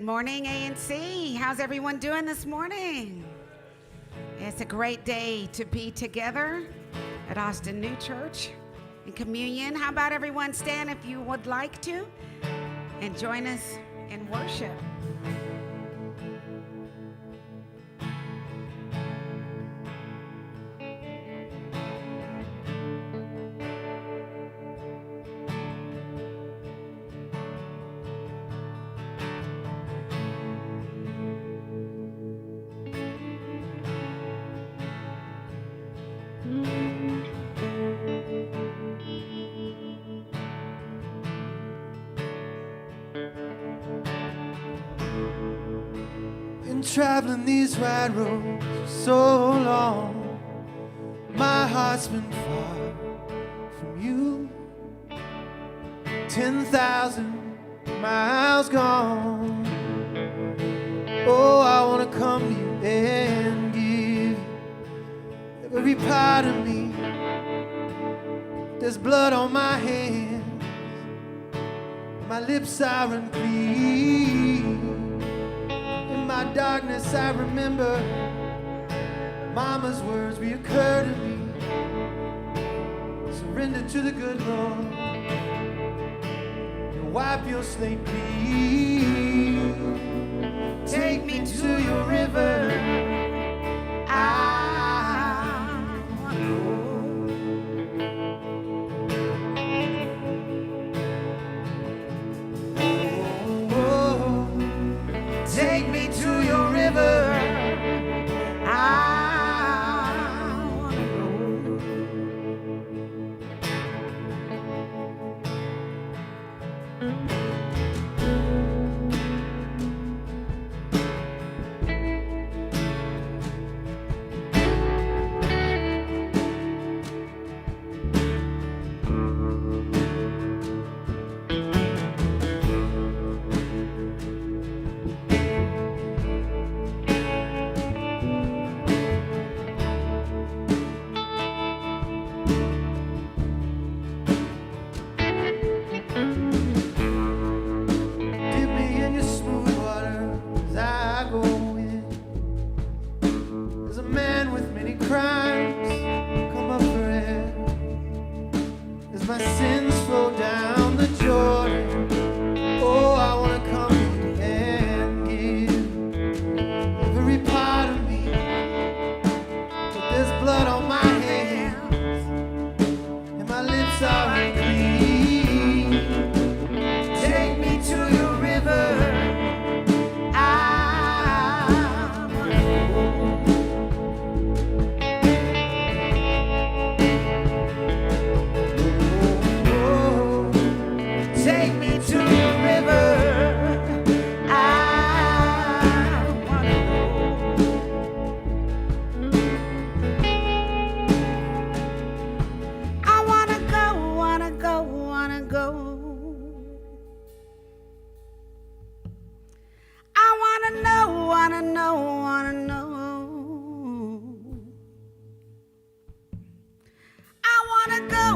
Good morning, ANC. How's everyone doing this morning? It's a great day to be together at Austin New Church in communion. How about everyone stand if you would like to and join us in worship. Traveling these wide roads for so long, my heart's been far from you. 10,000 miles gone. Oh, I wanna come to you and give you every part of me. There's blood on my hands, my lips are unclean. In my darkness I remember Mama's words reoccur to me. Surrender to the good Lord and wipe your slate clean. Take me to your river. I wanna go. Take me to your river. I wanna go.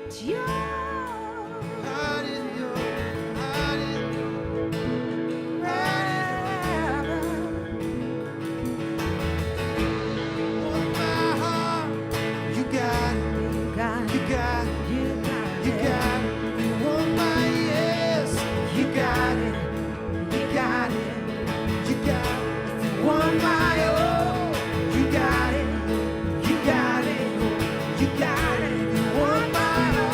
It's yours. Heart is yours. Heart is yours. Want my heart? You got it. You got it. You got it. You want my yes? You got it. You got it. You got it. You want my oh? You got it. You got it. You got it. You want my oh?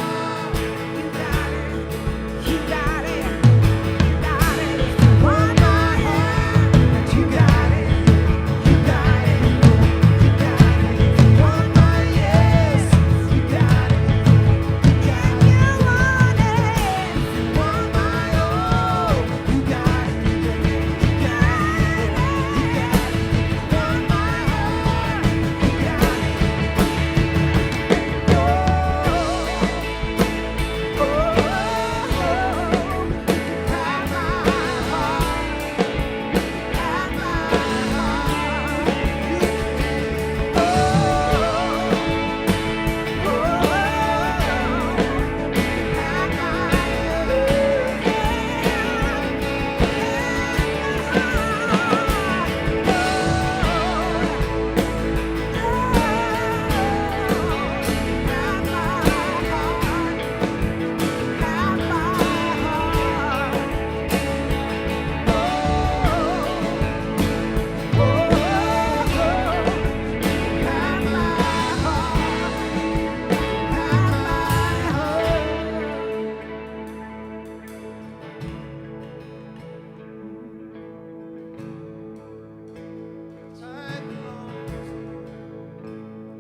You got it. You got it. You got it. You want my heart? You got it. You got it. You got it. You want my yes? You got it. You got it. You want it. You want my oh? You got it. You got it. You got it. You want my heart? You got it.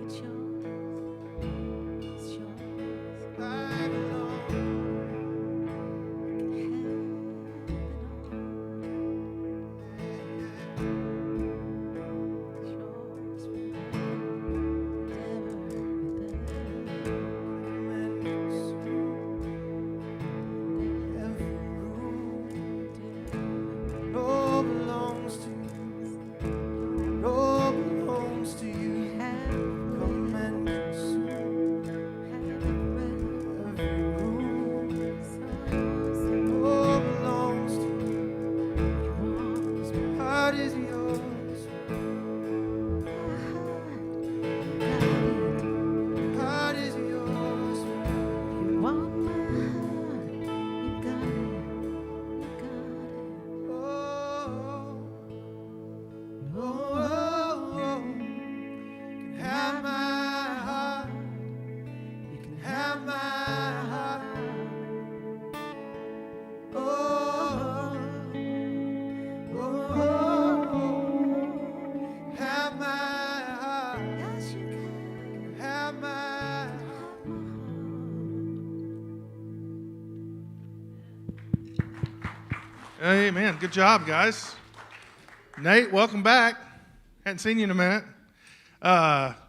It's yours. It's yours. It all belongs to you. It all belongs to you. Come and consume every room. It all belongs to you. My heart is yours. My heart is yours. Oh, oh, oh. You can have my heart. You can have my heart. Oh, oh, oh, oh. Have my heart. Yes, you can. Have my heart. Amen. Good job, guys. Nate, welcome back. Hadn't seen you in a minute.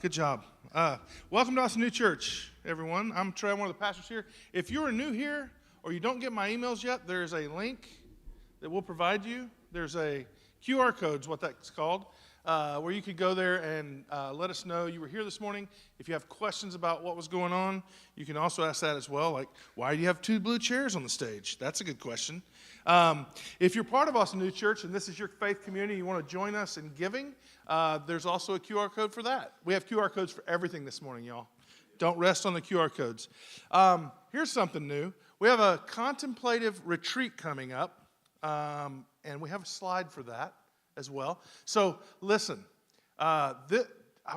Good job. Welcome to Austin New Church, everyone. I'm Trey. I'm one of the pastors here. If you're new here or you don't get my emails yet, there's a link that we'll provide you. There's a QR code is what that's called, where you could go there and let us know you were here this morning. If you have questions about what was going on, you can also ask that as well. Like, why do you have two blue chairs on the stage? That's a good question. If you're part of Austin New Church and this is your faith community, you want to join us in giving, there's also a QR code for that. We have QR codes for everything this morning, y'all. Don't rest on the QR codes. Here's something new. We have a contemplative retreat coming up, and we have a slide for that as well. So listen, I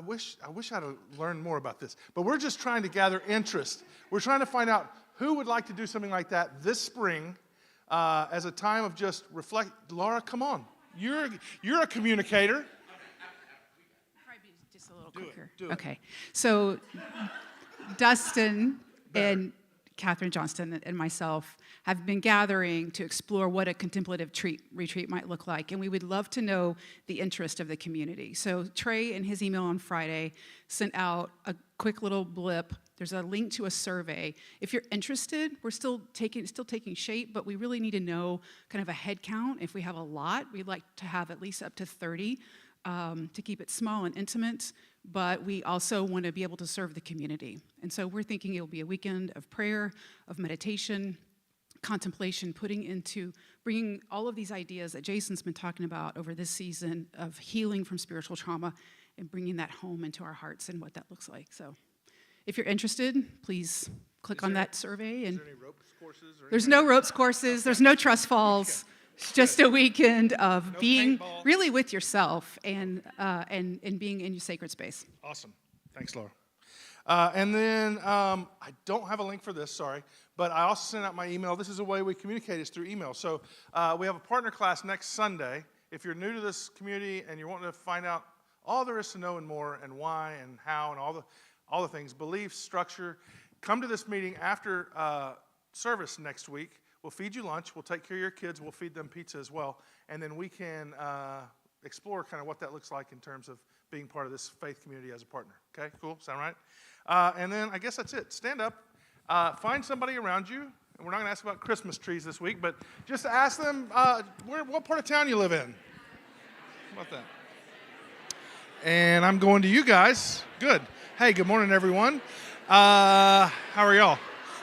wish I'd have learned more about this, but we're just trying to gather interest. We're trying to find out who would like to do something like that this spring as a time of just reflect. Laura, come on. You're a communicator. Probably be just a little quicker. Do it. Okay. So Dustin and Catherine Johnston and myself have been gathering to explore what a contemplative retreat might look like, and we would love to know the interest of the community. So Trey, in his email on Friday, sent out a quick little blip. There's a link to a survey. If you're interested, we're still taking shape, but we really need to know kind of a head count. If we have a lot, we'd like to have at least up to 30 to keep it small and intimate, but we also want to be able to serve the community. And so we're thinking it will be a weekend of prayer, of meditation, contemplation, bringing all of these ideas that Jason's been talking about over this season of healing from spiritual trauma and bringing that home into our hearts and what that looks like. So if you're interested, please click on that survey. And Is there any ropes courses? there's no ropes courses, there's no trust falls. It's just a weekend of being paintball. really with yourself and being in your sacred space. Awesome. Thanks, Laura. And then I don't have a link for this, sorry, but I also sent out my email. This is a way we communicate is through email. So we have a partner class next Sunday. If you're new to this community and you're wanting to find out all there is to know and more and why and how and all the things, beliefs, structure, come to this meeting after service next week. We'll feed you lunch. We'll take care of your kids. We'll feed them pizza as well. And then we can explore kind of what that looks like in terms of being part of this faith community as a partner. Okay, cool? Sound right? And then I guess that's it. Stand up. Find somebody around you. And we're not going to ask about Christmas trees this week, but just ask them what part of town you live in. How about that? And I'm going to you guys. Good. Hey, good morning, everyone. How are y'all?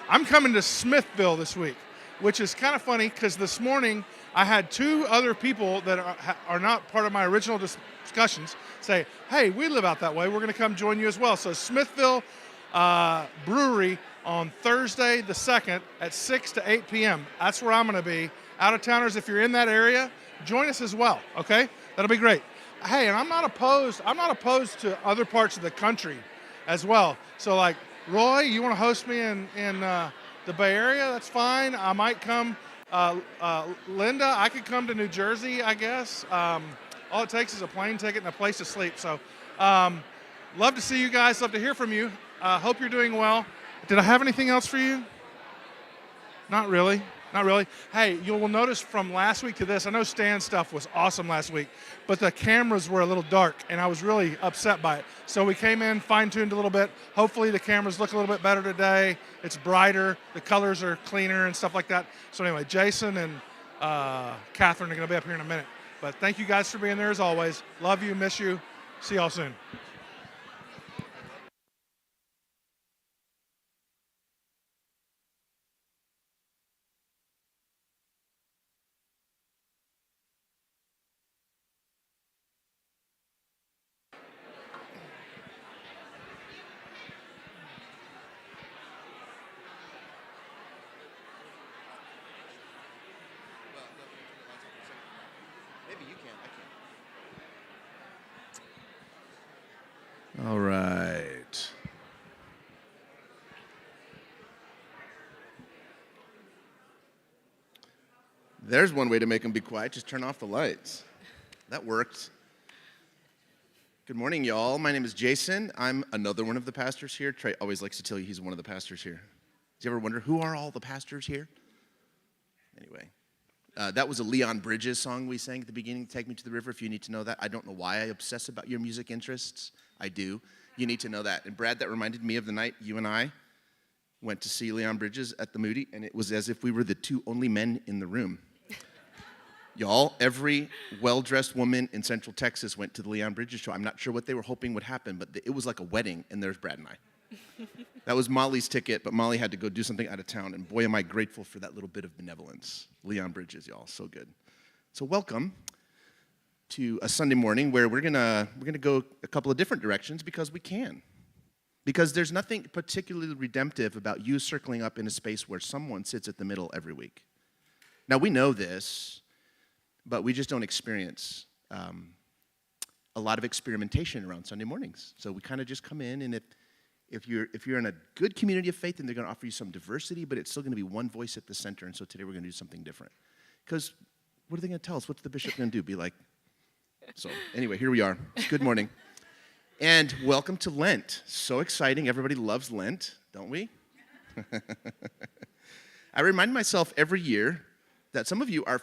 I'm coming to Smithville this week, which is kind of funny because this morning I had two other people that are not part of my original discussions say, hey, we live out that way. We're going to come join you as well. So Smithville Brewery on Thursday the 2nd at 6 to 8 p.m. That's where I'm going to be. Out-of-towners, if you're in that area, join us as well, okay? That'll be great. Hey, and I'm not opposed to other parts of the country as well. So like, Roy, you want to host me in the Bay Area? That's fine. I might come. Linda, I could come to New Jersey, I guess. All it takes is a plane ticket and a place to sleep. So love to see you guys. Love to hear from you. Hope you're doing well. Did I have anything else for you? Not really. Not really. Hey, you will notice from last week to this, I know Stan's stuff was awesome last week, but the cameras were a little dark, and I was really upset by it. So we came in, fine-tuned a little bit. Hopefully the cameras look a little bit better today. It's brighter. The colors are cleaner and stuff like that. So anyway, Jason and Catherine are going to be up here in a minute. But thank you guys for being there as always. Love you, miss you. See y'all soon. All right. There's one way to make them be quiet. Just turn off the lights. That worked. Good morning, y'all. My name is Jason. I'm another one of the pastors here. Trey always likes to tell you he's one of the pastors here. Do you ever wonder, who are all the pastors here? Anyway, that was a Leon Bridges song we sang at the beginning, Take Me to the River, if you need to know that. I don't know why I obsess about your music interests. I do. You need to know that. And Brad, that reminded me of the night you and I went to see Leon Bridges at the Moody, and it was as if we were the two only men in the room. Y'all, every well-dressed woman in Central Texas went to the Leon Bridges show. I'm not sure what they were hoping would happen, but it was like a wedding, and there's Brad and I. That was Molly's ticket, but Molly had to go do something out of town, and boy, am I grateful for that little bit of benevolence. Leon Bridges, y'all, so good. So welcome to a Sunday morning where we're gonna go a couple of different directions because we can. Because there's nothing particularly redemptive about you circling up in a space where someone sits at the middle every week. Now, we know this, but we just don't experience a lot of experimentation around Sunday mornings. So we kind of just come in, and if you're in a good community of faith, then they're going to offer you some diversity, but it's still going to be one voice at the center, and so today we're going to do something different. Because what are they going to tell us? What's the bishop going to do? Be like, so anyway, here we are. Good morning. And welcome to Lent. So exciting. Everybody loves Lent, don't we? I remind myself every year that some of you are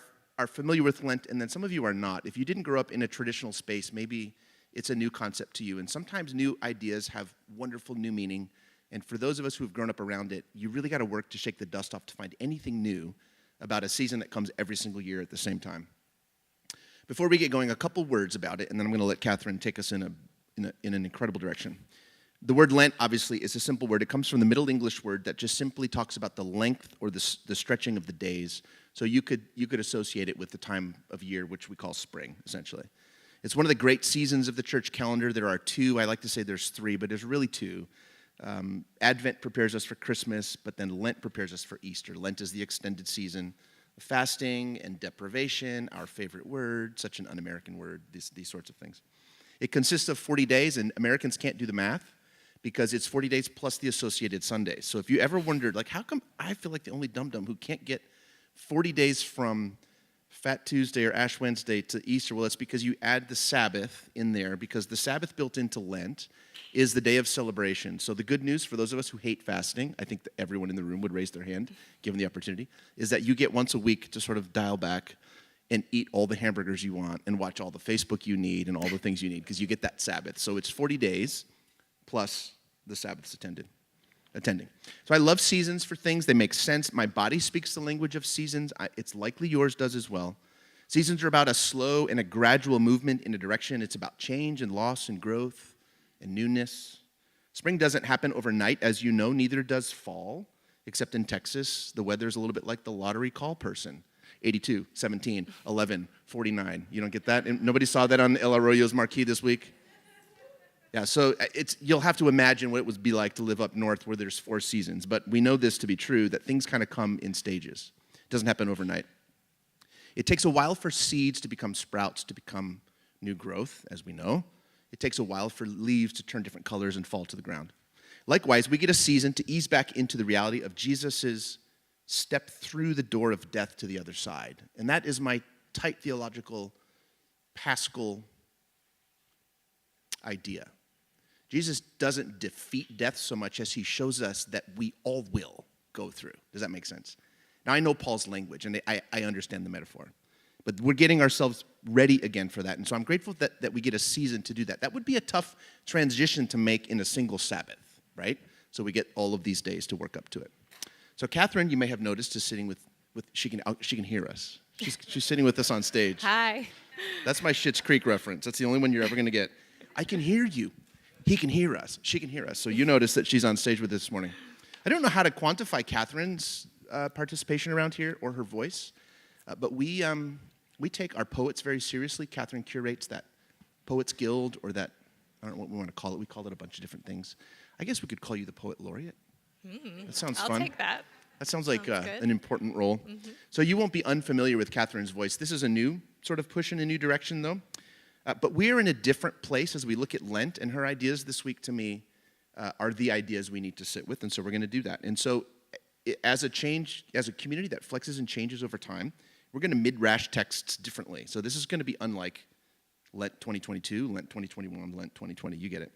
familiar with Lent, and then some of you are not. If you didn't grow up in a traditional space, maybe it's a new concept to you. And sometimes new ideas have wonderful new meaning. And for those of us who have grown up around it, you really got to work to shake the dust off to find anything new about a season that comes every single year at the same time. Before we get going, a couple words about it, and then I'm going to let Catherine take us in an incredible direction. The word Lent, obviously, is a simple word. It comes from the Middle English word that just simply talks about the length or the stretching of the days. So you could associate it with the time of year, which we call spring, essentially. It's one of the great seasons of the church calendar. There are two. I like to say there's three, but there's really two. Advent prepares us for Christmas, but then Lent prepares us for Easter. Lent is the extended season of fasting and deprivation, our favorite word, such an un-American word, these sorts of things. It consists of 40 days, and Americans can't do the math because it's 40 days plus the associated Sundays. So if you ever wondered, like, how come I feel like the only dum-dum who can't get 40 days from Fat Tuesday or Ash Wednesday to Easter? Well, it's because you add the Sabbath in there, because the Sabbath built into Lent is the day of celebration. So the good news for those of us who hate fasting, I think that everyone in the room would raise their hand, given the opportunity, is that you get once a week to sort of dial back and eat all the hamburgers you want and watch all the Facebook you need and all the things you need, because you get that Sabbath. So it's 40 days plus the Sabbath's attending. So I love seasons for things. They make sense. My body speaks the language of seasons. It's likely yours does as well. Seasons are about a slow and a gradual movement in a direction. It's about change and loss and growth and newness. Spring doesn't happen overnight, as you know. Neither does fall, except in Texas. The weather's a little bit like the lottery call person. 82, 17, 11, 49. You don't get that? And nobody saw that on El Arroyo's marquee this week? Yeah, so you'll have to imagine what it would be like to live up north where there's 4 seasons. But we know this to be true, that things kind of come in stages. It doesn't happen overnight. It takes a while for seeds to become sprouts, to become new growth, as we know. It takes a while for leaves to turn different colors and fall to the ground. Likewise, we get a season to ease back into the reality of Jesus' step through the door of death to the other side. And that is my tight theological, Paschal idea. Jesus doesn't defeat death so much as he shows us that we all will go through. Does that make sense? Now, I know Paul's language, and I understand the metaphor. But we're getting ourselves ready again for that. And so I'm grateful that we get a season to do that. That would be a tough transition to make in a single Sabbath, right? So we get all of these days to work up to it. So Catherine, you may have noticed, is sitting with she can hear us. She's sitting with us on stage. Hi. That's my Schitt's Creek reference. That's the only one you're ever going to get. I can hear you. He can hear us. She can hear us. So you notice that she's on stage with us this morning. I don't know how to quantify Catherine's participation around here or her voice, but we take our poets very seriously. Catherine curates that Poets Guild, or that, I don't know what we want to call it. We call it a bunch of different things. I guess we could call you the Poet Laureate. That sounds fun. I'll take that. That sounds like Sounds an important role. So you won't be unfamiliar with Catherine's voice. This is a new sort of push in a new direction, though. But we're in a different place as we look at Lent, and her ideas this week to me are the ideas we need to sit with, and so we're going to do that. And so as a community that flexes and changes over time, we're going to mid-rash texts differently. So this is going to be unlike Lent 2022, Lent 2021, Lent 2020. You get it.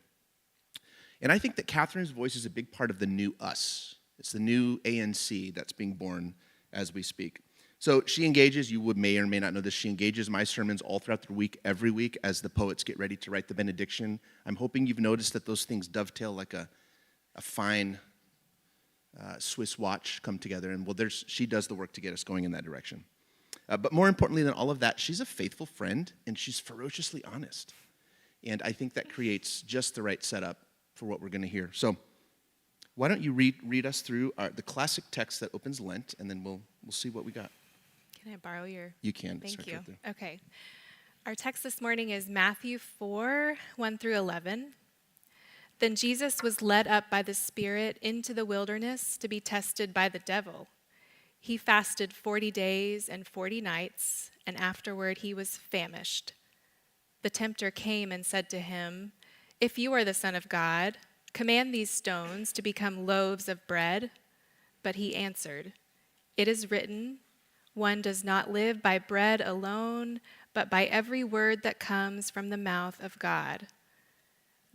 And I think that Catherine's voice is a big part of the new us. It's the new ANC that's being born as we speak. So she engages, may or may not know this, she engages my sermons all throughout the week, every week, as the poets get ready to write the benediction. I'm hoping you've noticed that those things dovetail like a fine Swiss watch come together. And she does the work to get us going in that direction. But more importantly than all of that, she's a faithful friend, and she's ferociously honest. And I think that creates just the right setup for what we're going to hear. So why don't you read us through the classic text that opens Lent, and then we'll see what we got. Can I borrow your? You can. Thank you. Okay. Our text this morning is Matthew 4, 1 through 11. Then Jesus was led up by the Spirit into the wilderness to be tested by the devil. He fasted 40 days and 40 nights, and afterward he was famished. The tempter came and said to him, "If you are the Son of God, command these stones to become loaves of bread." But he answered, "It is written, one does not live by bread alone, but by every word that comes from the mouth of God."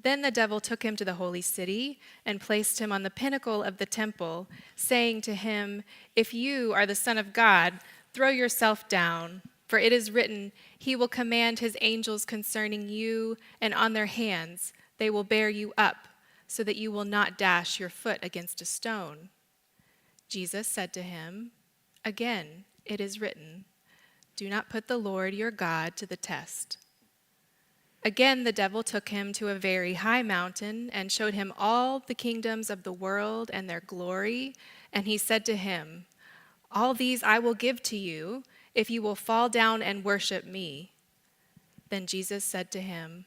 Then the devil took him to the holy city and placed him on the pinnacle of the temple, saying to him, "If you are the Son of God, throw yourself down, for it is written, he will command his angels concerning you, and on their hands they will bear you up, so that you will not dash your foot against a stone." Jesus said to him, "Again, it is written, Do not put the Lord your God to the test. Again, the devil took him to a very high mountain and showed him all the kingdoms of the world and their glory. And he said to him, all these I will give to you if you will fall down and worship me. Then Jesus said to him,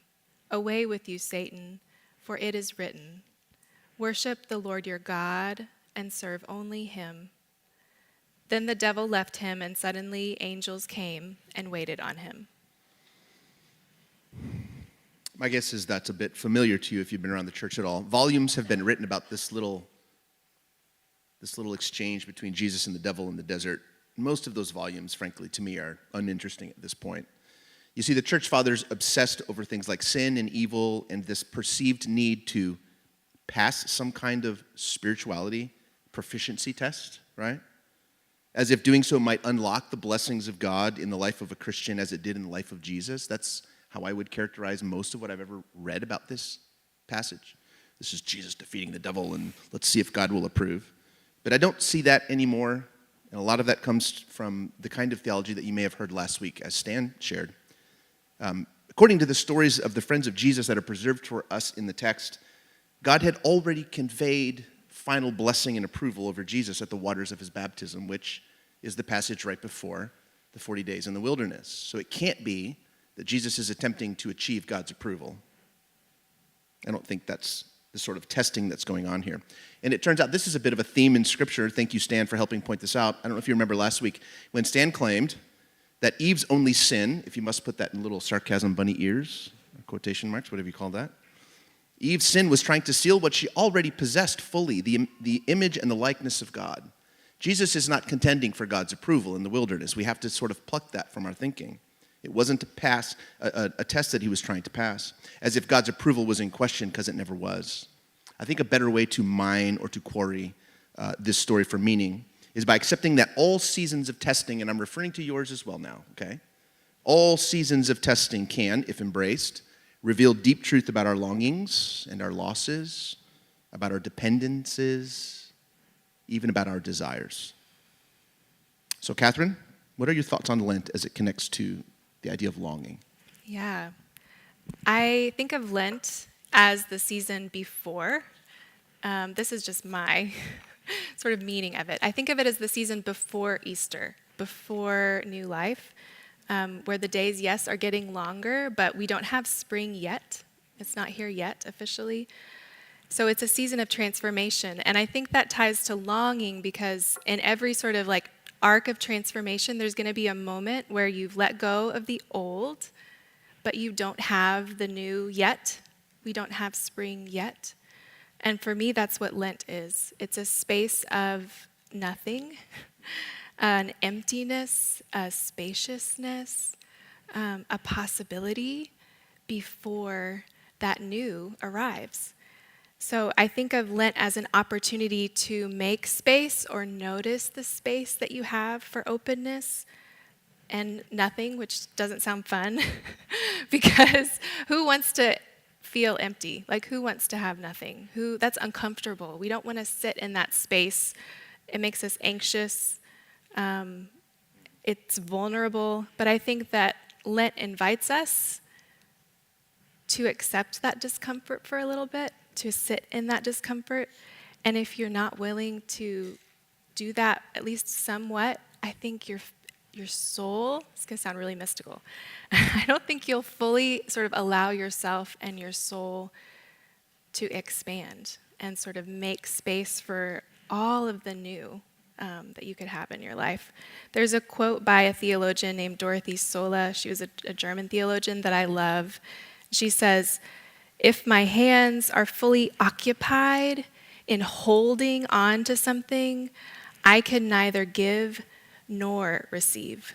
away with you, Satan, for it is written, worship the Lord your God and serve only him. Then the devil left him, and suddenly angels came and waited on him. My guess is that's a bit familiar to you if you've been around the church at all. Volumes have been written about this little exchange between Jesus and the devil in the desert. Most of those volumes, frankly, to me are uninteresting at this point. You see, the church fathers obsessed over things like sin and evil and this perceived need to pass some kind of spirituality proficiency test, right? As if doing so might unlock the blessings of God in the life of a Christian as it did in the life of Jesus. That's how I would characterize most of what I've ever read about this passage. This is Jesus defeating the devil, and let's see if God will approve. But I don't see that anymore, and a lot of that comes from the kind of theology that you may have heard last week, as Stan shared. According to the stories of the friends of Jesus that are preserved for us in the text, God had already conveyed final blessing and approval over Jesus at the waters of his baptism, which is the passage right before the 40 days in the wilderness. So it can't be that Jesus is attempting to achieve God's approval. I don't think that's the sort of testing that's going on here. And it turns out this is a bit of a theme in Scripture. Thank you, Stan, for helping point this out. I don't know if you remember last week when Stan claimed that Eve's only sin, if you must put that in little sarcasm bunny ears, quotation marks, whatever you call that, Eve's sin was trying to steal what she already possessed fully, the image and the likeness of God. Jesus is not contending for God's approval in the wilderness. We have to sort of pluck that from our thinking. It wasn't to pass a test that he was trying to pass, as if God's approval was in question, because it never was. I think a better way to mine or to quarry this story for meaning is by accepting that all seasons of testing, and I'm referring to yours as well now, okay? All seasons of testing can, if embraced, reveal deep truth about our longings and our losses, about our dependencies, even about our desires. So, Catherine, what are your thoughts on Lent as it connects to the idea of longing? Yeah. I think of Lent as the season before. This is just my sort of meaning of it. I think of it as the season before Easter, before new life, where the days, yes, are getting longer, but we don't have spring yet. It's not here yet officially. So it's a season of transformation. And I think that ties to longing because in every sort of like arc of transformation, there's going to be a moment where you've let go of the old, but you don't have the new yet. We don't have spring yet. And for me, that's what Lent is. It's a space of nothing, an emptiness, a spaciousness, a possibility before that new arrives. So I think of Lent as an opportunity to make space or notice the space that you have for openness and nothing, which doesn't sound fun, because who wants to feel empty? Like, who wants to have nothing? That's uncomfortable. We don't want to sit in that space. It makes us anxious. It's vulnerable. But I think that Lent invites us to accept that discomfort for a little bit, to sit in that discomfort. And if you're not willing to do that, at least somewhat, I think your soul, it's going to sound really mystical, I don't think you'll fully sort of allow yourself and your soul to expand and sort of make space for all of the new that you could have in your life. There's a quote by a theologian named Dorothy Sola. She was a German theologian that I love. She says, "If my hands are fully occupied in holding on to something, I can neither give nor receive."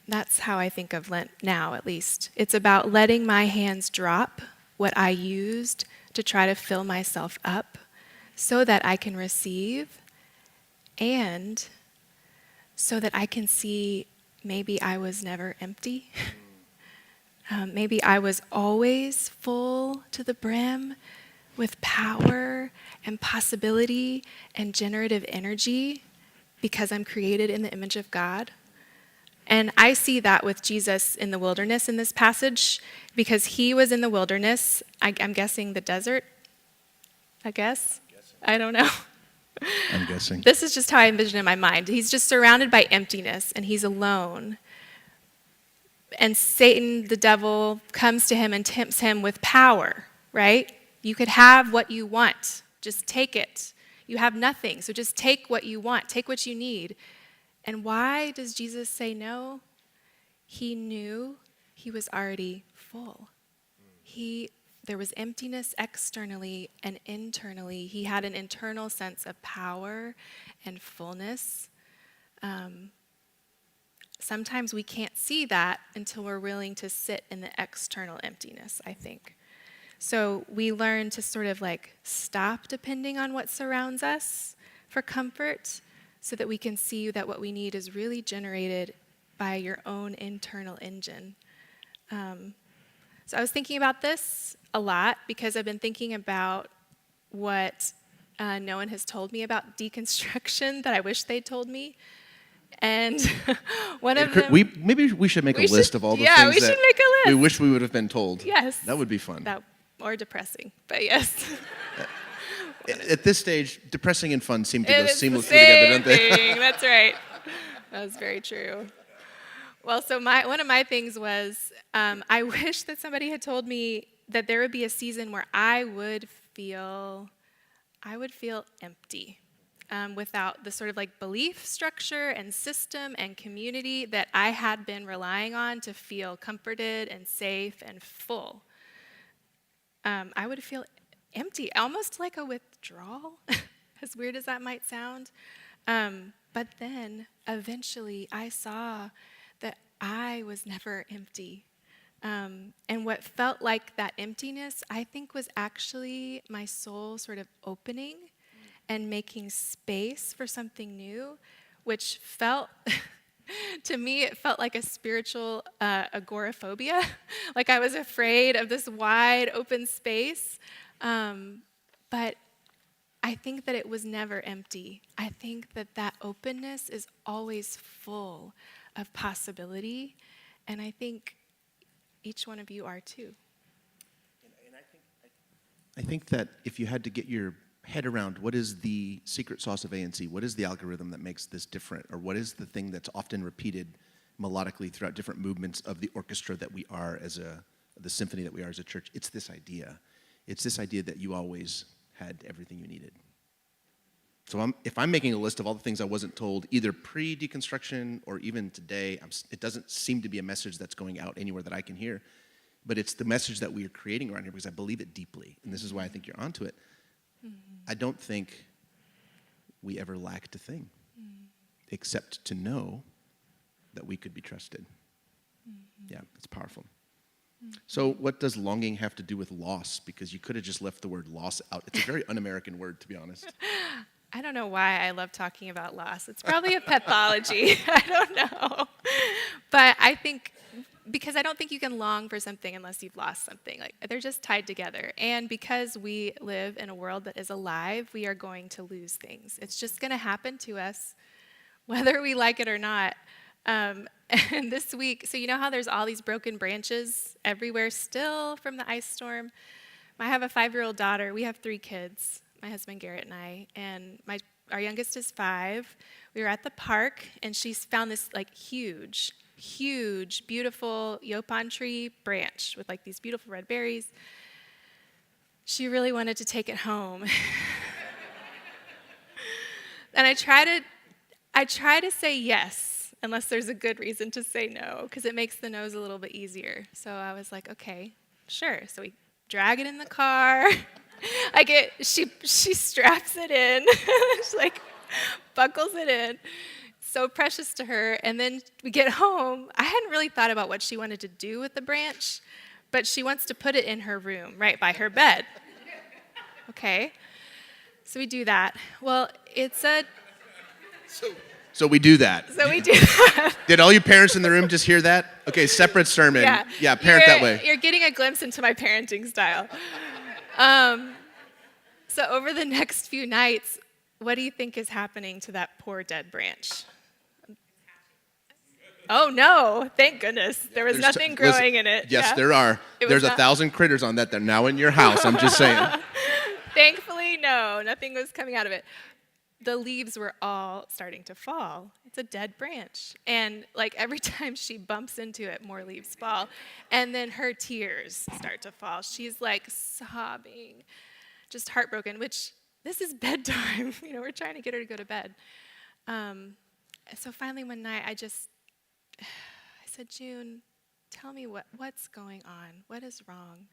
That's how I think of Lent now, at least. It's about letting my hands drop what I used to try to fill myself up so that I can receive and so that I can see maybe I was never empty. Maybe I was always full to the brim with power and possibility and generative energy because I'm created in the image of God. And I see that with Jesus in the wilderness in this passage, because he was in the wilderness, I'm guessing the desert, I don't know. I'm guessing. This is just how I envision it in my mind. He's just surrounded by emptiness, and he's alone. And Satan, the devil, comes to him and tempts him with power, right? You could have what you want. Just take it. You have nothing, so just take what you want. Take what you need. And why does Jesus say no? He knew he was already full. There was emptiness externally and internally. He had an internal sense of power and fullness. Sometimes we can't see that until we're willing to sit in the external emptiness, I think. So we learn to sort of like stop depending on what surrounds us for comfort, so that we can see that what we need is really generated by your own internal engine. So I was thinking about this a lot because I've been thinking about what no one has told me about deconstruction that I wish they'd told me. And one of them... Maybe we should make a list of all the things we should that make a list. we wish we would have been told. Yes. That would be fun. Or depressing, but yes. At this stage, depressing and fun seem to go It's the seamlessly together, don't they? thing. That's right. That's very true. Well, so one of my things was I wish that somebody had told me that there would be a season where I would feel empty without the sort of like belief structure and system and community that I had been relying on to feel comforted and safe and full. I would feel empty, almost like a withdrawal, as weird as that might sound. But then eventually I saw that I was never empty. And what felt like that emptiness, I think, was actually my soul sort of opening and making space for something new, which felt, to me, it felt like a spiritual agoraphobia. Like I was afraid of this wide open space. But I think that it was never empty. I think that that openness is always full of possibility, and I think each one of you are too. I think that if you had to get your head around what is the secret sauce of ANC, what is the algorithm that makes this different, or what is the thing that's often repeated melodically throughout different movements of the orchestra that we are the symphony that we are as a church, it's this idea. It's this idea that you always had everything you needed. So if I'm making a list of all the things I wasn't told, either pre-deconstruction or even today, it doesn't seem to be a message that's going out anywhere that I can hear, but it's the message that we are creating around here because I believe it deeply, and this is why I think you're onto it. I don't think we ever lacked a thing, except to know that we could be trusted. Yeah, it's powerful. So what does longing have to do with loss? Because you could have just left the word loss out. It's a very un-American word, to be honest. I don't know why I love talking about loss. It's probably a pathology. I don't know. But I think, because I don't think you can long for something unless you've lost something. Like, they're just tied together. And because we live in a world that is alive, we are going to lose things. It's just going to happen to us, whether we like it or not. And this week, so you know how there's all these broken branches everywhere still from the ice storm? I have a 5-year-old daughter. We have 3 kids, my husband Garrett and I, and our youngest is 5. We were at the park, and she found this like huge, beautiful yopon tree branch with like these beautiful red berries. She really wanted to take it home. And I try to say yes, unless there's a good reason to say no, because it makes the no's a little bit easier. So I was like, okay, sure. So we drag it in the car. She straps it in. She like buckles it in. So precious to her. And then we get home. I hadn't really thought about what she wanted to do with the branch, but she wants to put it in her room, right by her bed. Okay. So we do that. Well, So we do that. So we do that. Did all you parents in the room just hear that? Okay, separate sermon. Yeah, parent that way. You're getting a glimpse into my parenting style. So over the next few nights, what do you think is happening to that poor dead branch? Oh no, thank goodness. There was There's nothing listen, growing in it. Yes, Yeah. there are. It was There's not- 1,000 critters on that. They're now in your house. I'm just saying. Thankfully, no, nothing was coming out of it. The leaves were all starting to fall. It's a dead branch. And like every time she bumps into it, more leaves fall. And then her tears start to fall. She's like sobbing, just heartbroken, which this is bedtime. We're trying to get her to go to bed. So finally one night I said, June, tell me what's going on. What is wrong?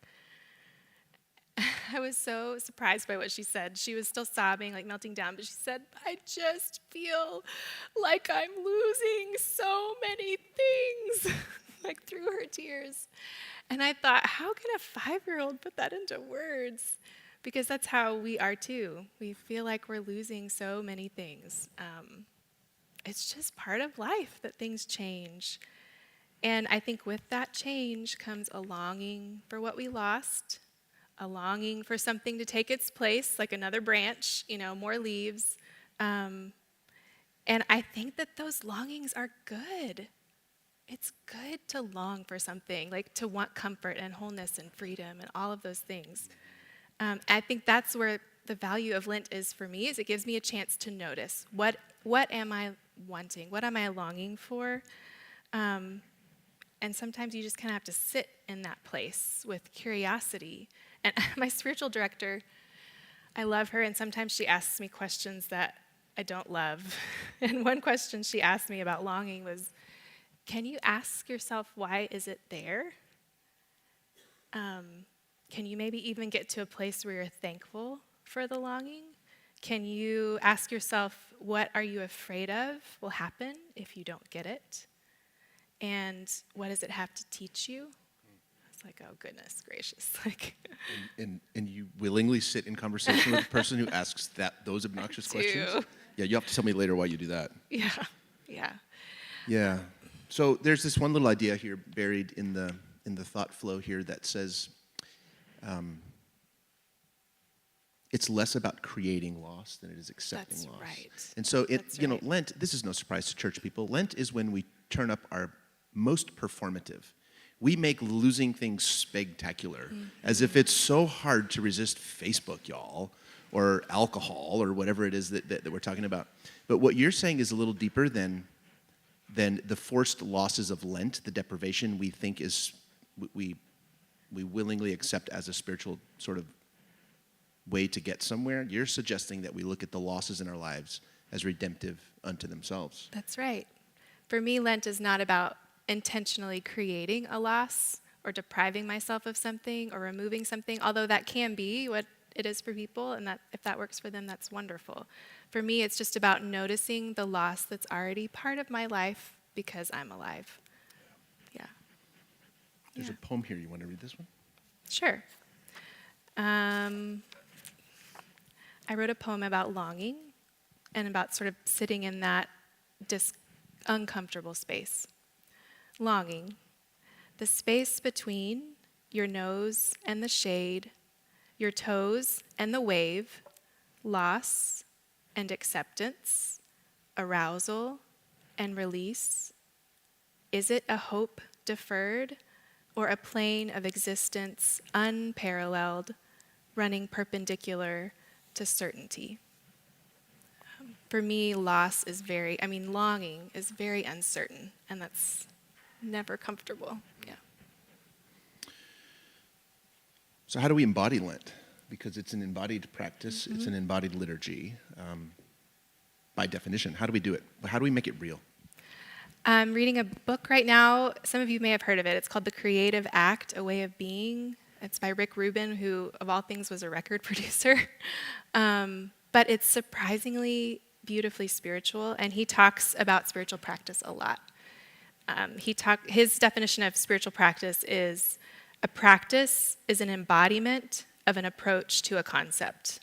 I was so surprised by what she said. She was still sobbing, like melting down, but she said, I just feel like I'm losing so many things, like through her tears. And I thought, how can a 5-year-old put that into words? Because that's how we are too. We feel like we're losing so many things. It's just part of life that things change. And I think with that change comes a longing for what we lost, a longing for something to take its place, like another branch, more leaves. And I think that those longings are good. It's good to long for something, like to want comfort and wholeness and freedom and all of those things. I think that's where the value of Lent is for me, is it gives me a chance to notice what am I wanting? What am I longing for? And sometimes you just kind of have to sit in that place with curiosity. And my spiritual director, I love her, and sometimes she asks me questions that I don't love. And one question she asked me about longing was, can you ask yourself, why is it there? Can you maybe even get to a place where you're thankful for the longing? Can you ask yourself, what are you afraid of will happen if you don't get it? And what does it have to teach you? It's like, oh, goodness gracious. And you willingly sit in conversation with the person who asks those obnoxious questions? Yeah, you have to tell me later why you do that. Yeah. Yeah. So there's this one little idea here buried in the thought flow here that says it's less about creating loss than it is accepting That's loss. right. And so That's right. Lent, this is no surprise to church people. Lent is when we turn up our most performative. We make losing things spectacular, as if it's so hard to resist Facebook, y'all, or alcohol, or whatever it is that we're talking about. But what you're saying is a little deeper than the forced losses of Lent, the deprivation we think is, we willingly accept as a spiritual sort of way to get somewhere. You're suggesting that we look at the losses in our lives as redemptive unto themselves. That's right. For me, Lent is not about intentionally creating a loss or depriving myself of something or removing something, although that can be what it is for people, and that if that works for them, that's wonderful. For me, it's just about noticing the loss that's already part of my life because I'm alive. Yeah. There's a poem here. You want to read this one? Sure. I wrote a poem about longing and about sort of sitting in that uncomfortable space. Longing, the space between your nose and the shade, your toes and the wave, loss and acceptance, arousal and release. Is it a hope deferred or a plane of existence unparalleled, running perpendicular to certainty? For me, longing is very uncertain, and that's never comfortable. Yeah. So how do we embody Lent? Because it's an embodied practice, it's an embodied liturgy. By definition, how do we do it? How do we make it real? I'm reading a book right now. Some of you may have heard of it. It's called The Creative Act, A Way of Being. It's by Rick Rubin, who, of all things, was a record producer. But it's surprisingly beautifully spiritual, and he talks about spiritual practice a lot. His definition of spiritual practice is a practice is an embodiment of an approach to a concept.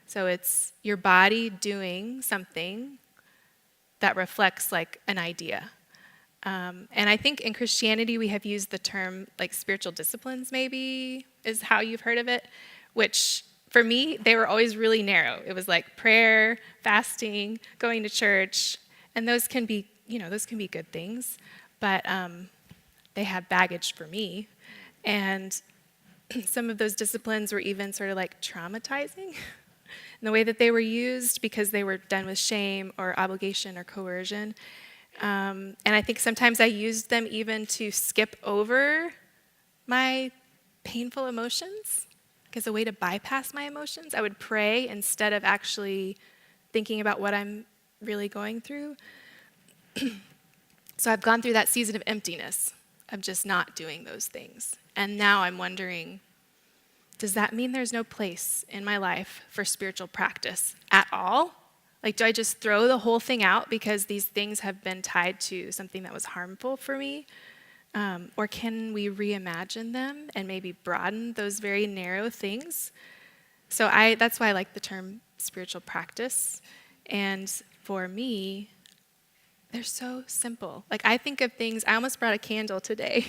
So it's your body doing something that reflects like an idea. And I think in Christianity we have used the term like spiritual disciplines, maybe is how you've heard of it, which for me, they were always really narrow. It was like prayer, fasting, going to church, and those can be good things. but they have baggage for me. And some of those disciplines were even sort of like traumatizing in the way that they were used because they were done with shame or obligation or coercion. And I think sometimes I used them even to skip over my painful emotions, like as a way to bypass my emotions. I would pray instead of actually thinking about what I'm really going through. So I've gone through that season of emptiness, of just not doing those things. And now I'm wondering, does that mean there's no place in my life for spiritual practice at all? Like, do I just throw the whole thing out because these things have been tied to something that was harmful for me? Or can we reimagine them and maybe broaden those very narrow things? So that's why I like the term spiritual practice. And for me, they're so simple. Like, I think of things, I almost brought a candle today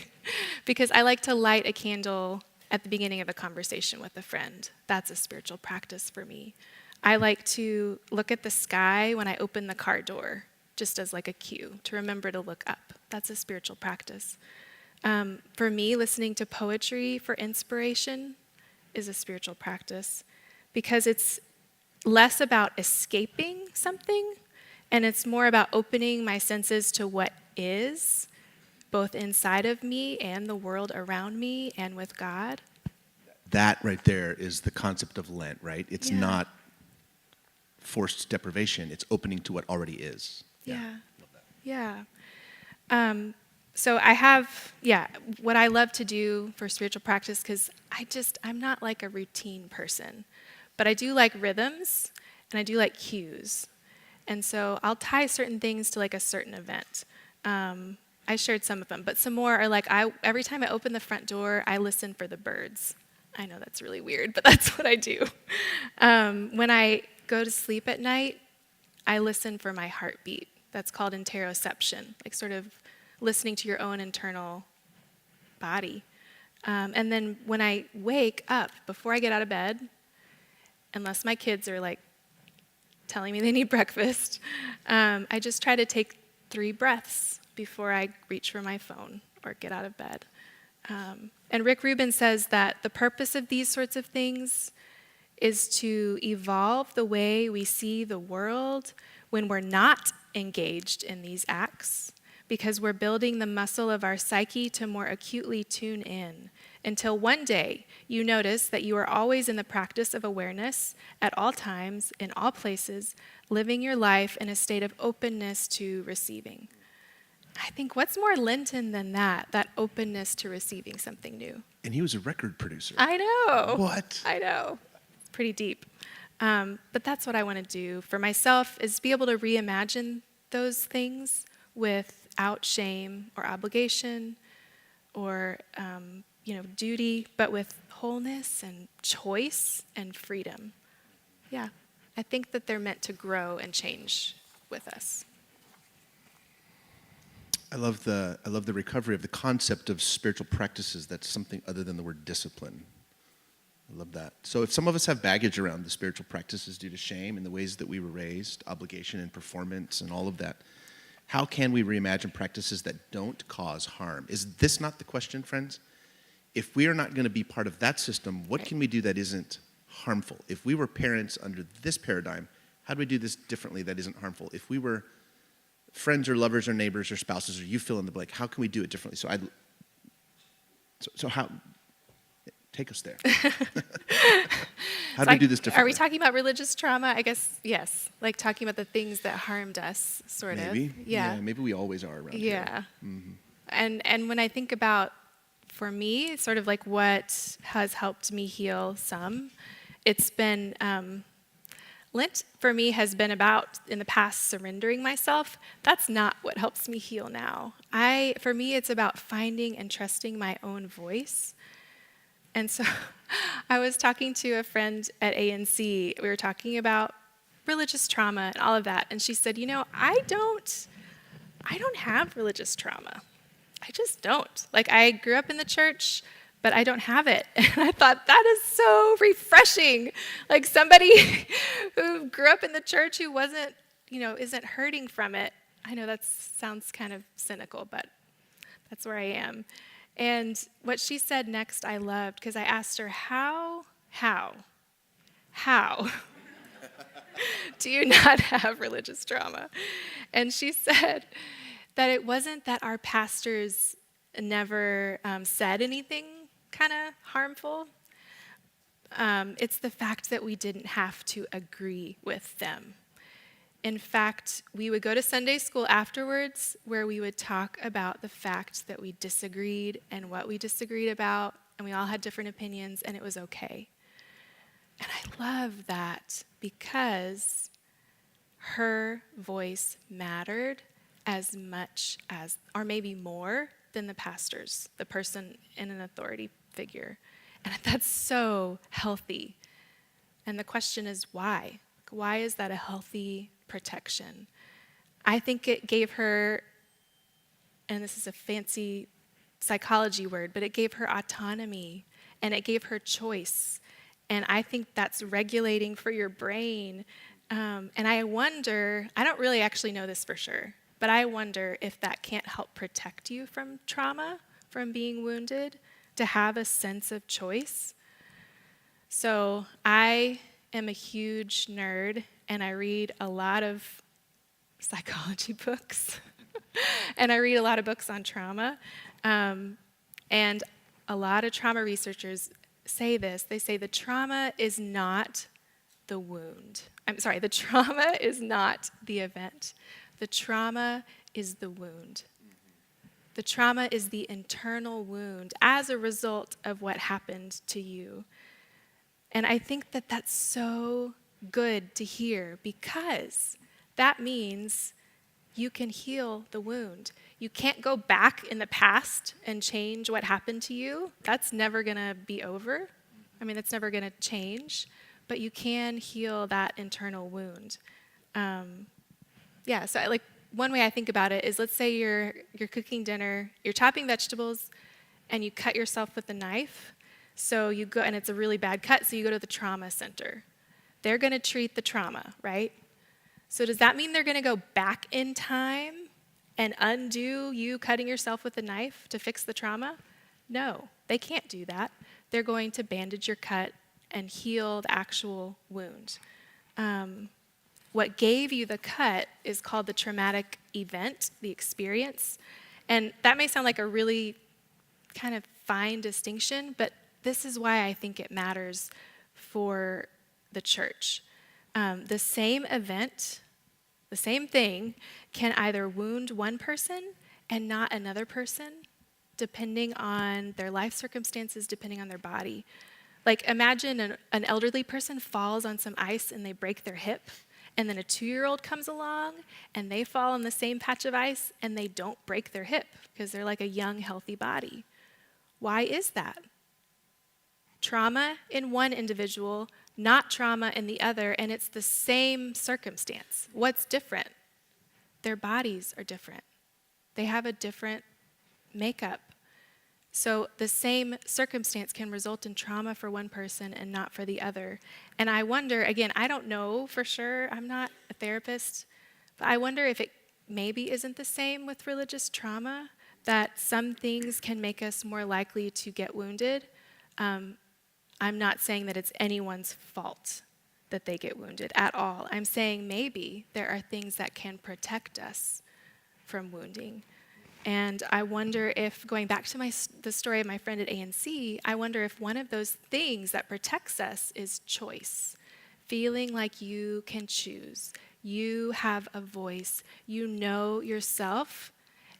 because I like to light a candle at the beginning of a conversation with a friend. That's a spiritual practice for me. I like to look at the sky when I open the car door, just as like a cue to remember to look up. That's a spiritual practice. For me, listening to poetry for inspiration is a spiritual practice because it's less about escaping something and it's more about opening my senses to what is, both inside of me and the world around me and with God. That right there is the concept of Lent, right? It's Yeah. not forced deprivation. It's opening to what already is. Yeah. So I have, what I love to do for spiritual practice, because I'm not like a routine person, but I do like rhythms and I do like cues. And so I'll tie certain things to like a certain event. I shared some of them, but some more are like, every time I open the front door, I listen for the birds. I know that's really weird, but that's what I do. When I go to sleep at night, I listen for my heartbeat. That's called interoception, like sort of listening to your own internal body. And then when I wake up, before I get out of bed, unless my kids are like telling me they need breakfast, I just try to take 3 breaths before I reach for my phone or get out of bed. And Rick Rubin says that the purpose of these sorts of things is to evolve the way we see the world when we're not engaged in these acts, because we're building the muscle of our psyche to more acutely tune in until one day you notice that you are always in the practice of awareness at all times, in all places, living your life in a state of openness to receiving. I think what's more Lenten than that openness to receiving something new. And he was a record producer. I know. What? I know. It's pretty deep. But that's what I want to do for myself, is be able to reimagine those things without shame or obligation or duty, but with wholeness and choice and freedom. Yeah, I think that they're meant to grow and change with us. I love the recovery of the concept of spiritual practices that's something other than the word discipline. I love that. So if some of us have baggage around the spiritual practices due to shame and the ways that we were raised, obligation and performance and all of that, how can we reimagine practices that don't cause harm? Is this not the question, friends? If we are not going to be part of that system, what can we do that isn't harmful? If we were parents under this paradigm, how do we do this differently that isn't harmful? If we were friends or lovers or neighbors or spouses, or you fill in the blank, how can we do it differently? So how, take us there. How do we do this differently? Are we talking about religious trauma? I guess, yes. Like talking about the things that harmed us, sort of. Maybe. Yeah. Maybe we always are around here. Yeah. Mm-hmm. And when I think about, for me, sort of like what has helped me heal some, it's been, Lent for me has been about, in the past, surrendering myself. That's not what helps me heal now. For me, it's about finding and trusting my own voice. And so I was talking to a friend at ANC. We were talking about religious trauma and all of that. And she said, I don't have religious trauma. I just don't. Like, I grew up in the church, but I don't have it. And I thought, that is so refreshing. Like, somebody who grew up in the church who isn't hurting from it. I know that sounds kind of cynical, but That's where I am. And what she said next I loved, because I asked her, how do you not have religious trauma? And she said that it wasn't that our pastors never said anything kind of harmful. It's the fact that we didn't have to agree with them. In fact, we would go to Sunday school afterwards where we would talk about the fact that we disagreed and what we disagreed about, and we all had different opinions, and it was okay. And I love that because her voice mattered as much as, or maybe more than the pastor's, the person in an authority figure. And that's so healthy. And the question is why? Why is that a healthy protection? I think it gave her, and this is a fancy psychology word, but it gave her autonomy and it gave her choice. And I think that's regulating for your brain. And I wonder, I don't really actually know this for sure, but I wonder if that can't help protect you from trauma, from being wounded, to have a sense of choice. So I am a huge nerd, and I read a lot of psychology books, and I read a lot of books on trauma. And a lot of trauma researchers say this. They say the trauma is not the wound. The trauma is not the event. The trauma is the wound. The trauma is the internal wound as a result of what happened to you. And I think that that's so good to hear because that means you can heal the wound. You can't go back in the past and change what happened to you. That's never going to be over. That's never going to change. But you can heal that internal wound. So one way I think about it is, let's say you're cooking dinner, you're chopping vegetables, and you cut yourself with a knife. So you go, and it's a really bad cut, so you go to the trauma center. They're going to treat the trauma, right? So does that mean they're going to go back in time and undo you cutting yourself with a knife to fix the trauma? No, they can't do that. They're going to bandage your cut and heal the actual wound. What gave you the cut is called the traumatic event, the experience. And that may sound like a really kind of fine distinction, but this is why I think it matters for the church. The same event, the same thing, can either wound one person and not another person, depending on their life circumstances, depending on their body. Like, imagine an elderly person falls on some ice and they break their hip, and then a 2-year-old comes along and they fall on the same patch of ice and they don't break their hip because they're like a young, healthy body. Why is that? Trauma in one individual, not trauma in the other, and it's the same circumstance. What's different? Their bodies are different. They have a different makeup. So the same circumstance can result in trauma for one person and not for the other. And I wonder, again, I don't know for sure, I'm not a therapist, but I wonder if it maybe isn't the same with religious trauma, that some things can make us more likely to get wounded. I'm not saying that it's anyone's fault that they get wounded at all. I'm saying maybe there are things that can protect us from wounding. And I wonder if, going back to the story of my friend at ANC, I wonder if one of those things that protects us is choice. Feeling like you can choose. You have a voice. You know yourself.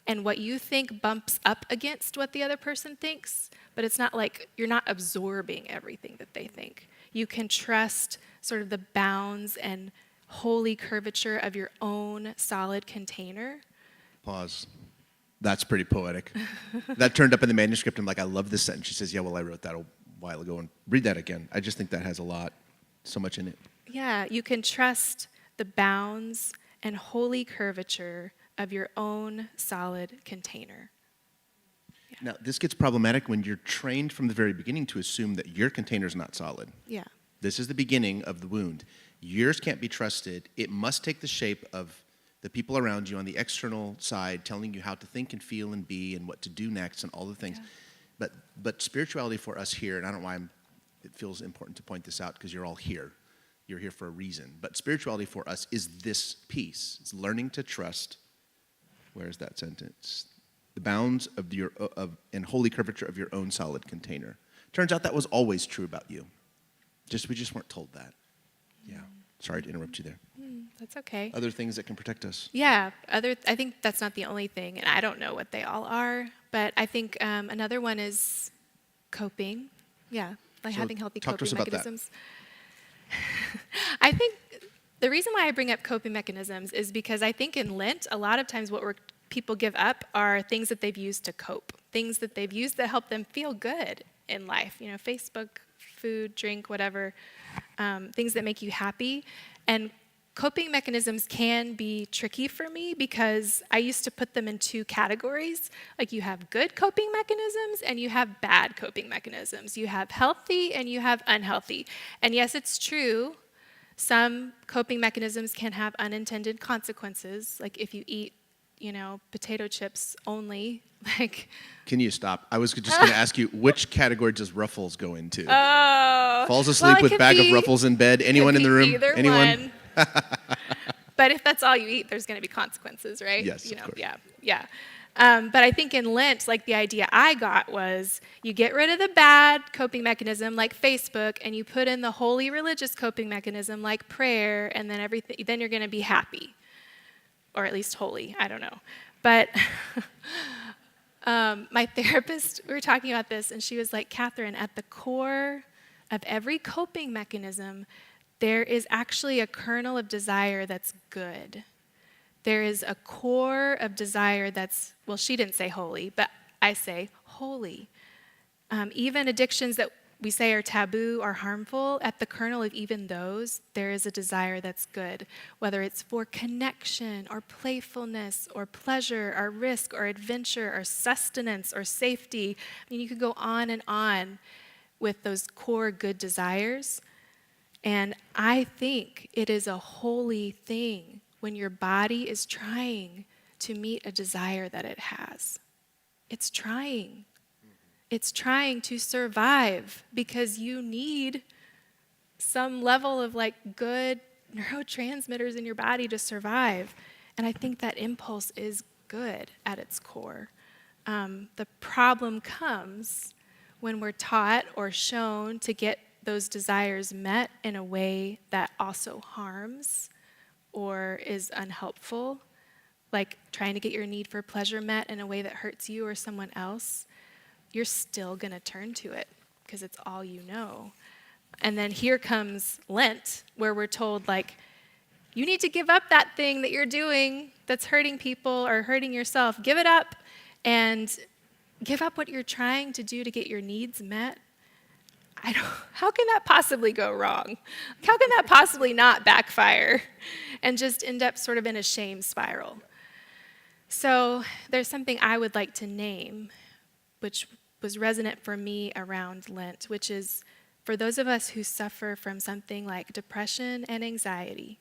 And what you think bumps up against what the other person thinks, but it's not like you're not absorbing everything that they think. You can trust sort of the bounds and holy curvature of your own solid container. Pause. That's pretty poetic. That turned up in the manuscript. I'm like, I love this sentence. She says, yeah, well, I wrote that a while ago, and read that again. I just think that has so much in it. Yeah, you can trust the bounds and holy curvature of your own solid container. Yeah. Now, this gets problematic when you're trained from the very beginning to assume that your container's not solid. Yeah. This is the beginning of the wound. Yours can't be trusted. It must take the shape of the people around you on the external side telling you how to think and feel and be and what to do next and all the things. Yeah. But spirituality for us here, and I don't know why it feels important to point this out because you're all here. You're here for a reason. But spirituality for us is this piece. It's learning to trust. Where's that sentence? The bounds of and holy curvature of your own solid container. Turns out that was always true about you. We just weren't told that. Yeah. Sorry to interrupt you there. That's okay. Other things that can protect us. Yeah, I think that's not the only thing, and I don't know what they all are, but I think another one is coping. Yeah, like So having healthy talk to us coping about that. mechanisms. I think the reason why I bring up coping mechanisms is because I think in Lent, a lot of times people give up are things that they've used to cope, things that they've used that help them feel good in life. You know, Facebook, food, drink, whatever, things that make you happy. And coping mechanisms can be tricky for me because I used to put them in two categories. Like you have good coping mechanisms and you have bad coping mechanisms. You have healthy and you have unhealthy. And yes, it's true, some coping mechanisms can have unintended consequences. Like if you eat, potato chips only, like... Can you stop? I was just going to ask you, which category does Ruffles go into? Oh. Falls asleep with bag of Ruffles in bed? Anyone in the room? Either Anyone? one. But if that's all you eat, there's going to be consequences, right? Yes, of course. Yeah. But I think in Lent, like the idea I got was you get rid of the bad coping mechanism like Facebook and you put in the holy religious coping mechanism like prayer, and then you're going to be happy. Or at least holy, I don't know. But my therapist, we were talking about this, and she was like, Catherine, at the core of every coping mechanism, there is actually a kernel of desire that's good. There is a core of desire that's, well, she didn't say holy, but I say holy. Even addictions that we say are taboo or harmful, at the kernel of even those, there is a desire that's good, whether it's for connection or playfulness or pleasure or risk or adventure or sustenance or safety. I mean, you could go on with those core good desires. And I think it is a holy thing when your body is trying to meet a desire that it has. It's trying. It's trying to survive because you need some level of good neurotransmitters in your body to survive. And I think that impulse is good at its core. The problem comes when we're taught or shown to get those desires met in a way that also harms or is unhelpful, like trying to get your need for pleasure met in a way that hurts you or someone else. You're still going to turn to it because it's all you know. And then here comes Lent, where we're told, you need to give up that thing that you're doing that's hurting people or hurting yourself. Give it up and give up what you're trying to do to get your needs met. How can that possibly go wrong? How can that possibly not backfire and just end up sort of in a shame spiral? So there's something I would like to name, which was resonant for me around Lent, which is for those of us who suffer from something like depression and anxiety,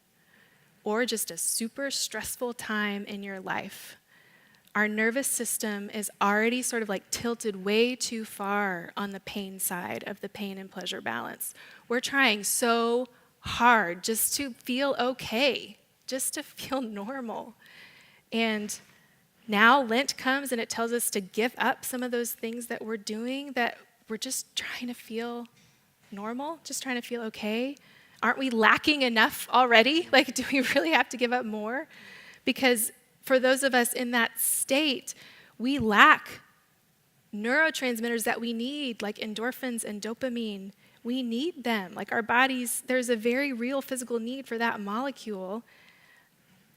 or just a super stressful time in your life. Our nervous system is already sort of tilted way too far on the pain side of the pain and pleasure balance. We're trying so hard just to feel okay, just to feel normal. And now Lent comes and it tells us to give up some of those things that we're doing that we're just trying to feel normal, just trying to feel okay. Aren't we lacking enough already? Do we really have to give up more? Because for those of us in that state, we lack neurotransmitters that we need, like endorphins and dopamine. We need them. Our bodies, there's a very real physical need for that molecule.